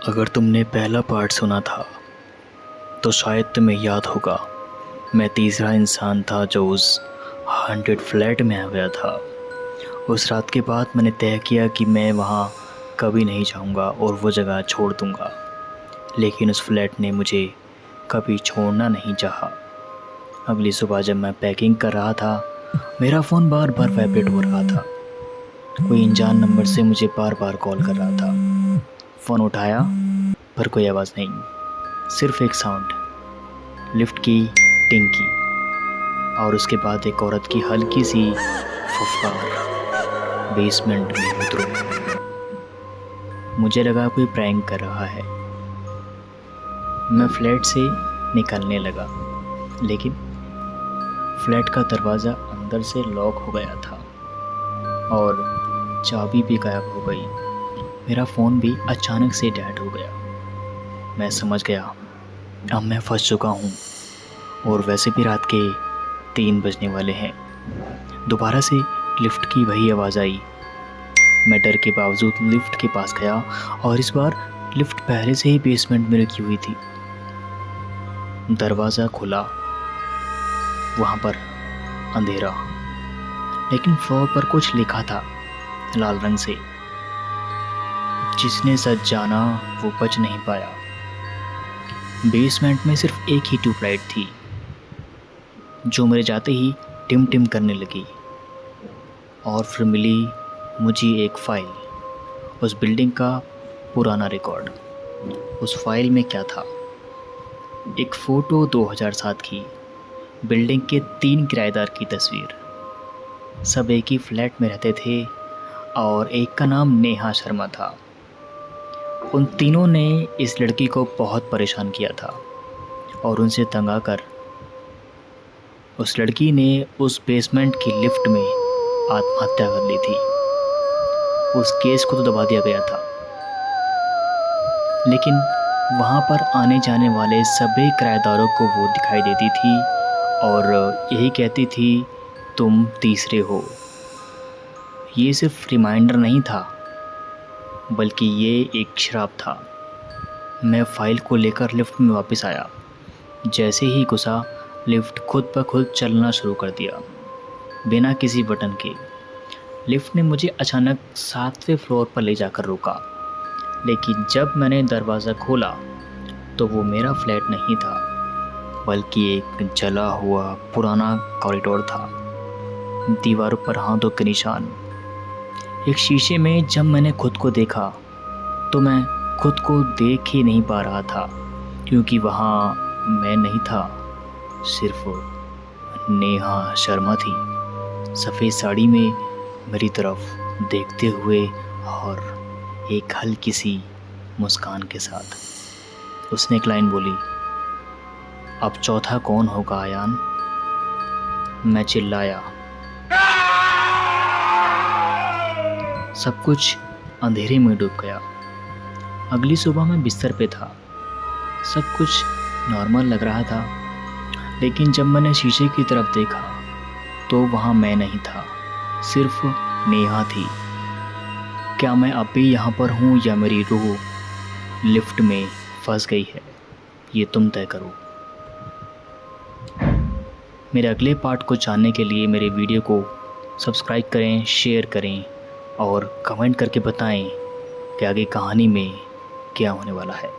अगर तुमने पहला पार्ट सुना था तो शायद तुम्हें याद होगा, मैं तीसरा इंसान था जो उस हॉन्टेड फ्लैट में आ गया था। उस रात के बाद मैंने तय किया कि मैं वहाँ कभी नहीं जाऊँगा और वो जगह छोड़ दूँगा, लेकिन उस फ्लैट ने मुझे कभी छोड़ना नहीं चाहा। अगली सुबह जब मैं पैकिंग कर रहा था, मेरा फ़ोन बार बार वाइब्रेट हो रहा था। कोई अनजान नंबर से मुझे बार बार कॉल कर रहा था। फ़ोन उठाया पर कोई आवाज़ नहीं, सिर्फ एक साउंड, लिफ्ट की टिंग की, और उसके बाद एक औरत की हल्की सी फुफकार, बेसमेंट में उतरो। मुझे लगा कोई प्रैंक कर रहा है। मैं फ्लैट से निकलने लगा, लेकिन फ्लैट का दरवाज़ा अंदर से लॉक हो गया था और चाबी भी गायब हो गई। मेरा फ़ोन भी अचानक से डेड हो गया। मैं समझ गया अब मैं फंस चुका हूँ, और वैसे भी रात के 3 बजने वाले हैं। दोबारा से लिफ्ट की वही आवाज़ आई। मैं डर के बावजूद लिफ्ट के पास गया और इस बार लिफ्ट पहले से ही बेसमेंट में रखी हुई थी। दरवाज़ा खुला, वहाँ पर अंधेरा, लेकिन फ्लोर पर कुछ लिखा था लाल रंग से, जिसने सच जाना वो बच नहीं पाया। बेसमेंट में सिर्फ एक ही ट्यूबलाइट थी, जो मेरे जाते ही टिम टिम करने लगी। और फिर मिली मुझे एक फ़ाइल, उस बिल्डिंग का पुराना रिकॉर्ड। उस फाइल में क्या था? एक फ़ोटो 2007 की, बिल्डिंग के 3 किराएदार की तस्वीर। सब एक ही फ्लैट में रहते थे और एक का नाम नेहा शर्मा था। उन तीनों ने इस लड़की को बहुत परेशान किया था और उनसे तंग आकर उस लड़की ने उस बेसमेंट की लिफ्ट में आत्महत्या कर ली थी। उस केस को तो दबा दिया गया था, लेकिन वहाँ पर आने जाने वाले सभी किराएदारों को वो दिखाई देती थी और यही कहती थी, तुम तीसरे हो। ये सिर्फ रिमाइंडर नहीं था, बल्कि ये एक श्राप था। मैं फ़ाइल को लेकर लिफ्ट में वापस आया। जैसे ही घुसा, लिफ्ट खुद ब खुद चलना शुरू कर दिया, बिना किसी बटन के। लिफ्ट ने मुझे अचानक 7वें फ्लोर पर ले जाकर रोका, लेकिन जब मैंने दरवाज़ा खोला तो वो मेरा फ्लैट नहीं था, बल्कि एक जला हुआ पुराना कॉरिडोर था। दीवारों पर हाथों के निशान। एक शीशे में जब मैंने खुद को देखा तो मैं खुद को देख ही नहीं पा रहा था, क्योंकि वहाँ मैं नहीं था, सिर्फ नेहा शर्मा थी, सफ़ेद साड़ी में मेरी तरफ देखते हुए और एक हल्की सी मुस्कान के साथ। उसने एक लाइन बोली, अब चौथा कौन होगा आयान? मैं चिल्लाया। सब कुछ अंधेरे में डूब गया। अगली सुबह मैं बिस्तर पे था। सब कुछ नॉर्मल लग रहा था, लेकिन जब मैंने शीशे की तरफ देखा तो वहाँ मैं नहीं था, सिर्फ नेहा थी। क्या मैं अब भी यहाँ पर हूँ या मेरी रूह लिफ्ट में फंस गई है? ये तुम तय करो। मेरे अगले पार्ट को जानने के लिए मेरे वीडियो को सब्सक्राइब करें, शेयर करें और कमेंट करके बताएं कि आगे कहानी में क्या होने वाला है।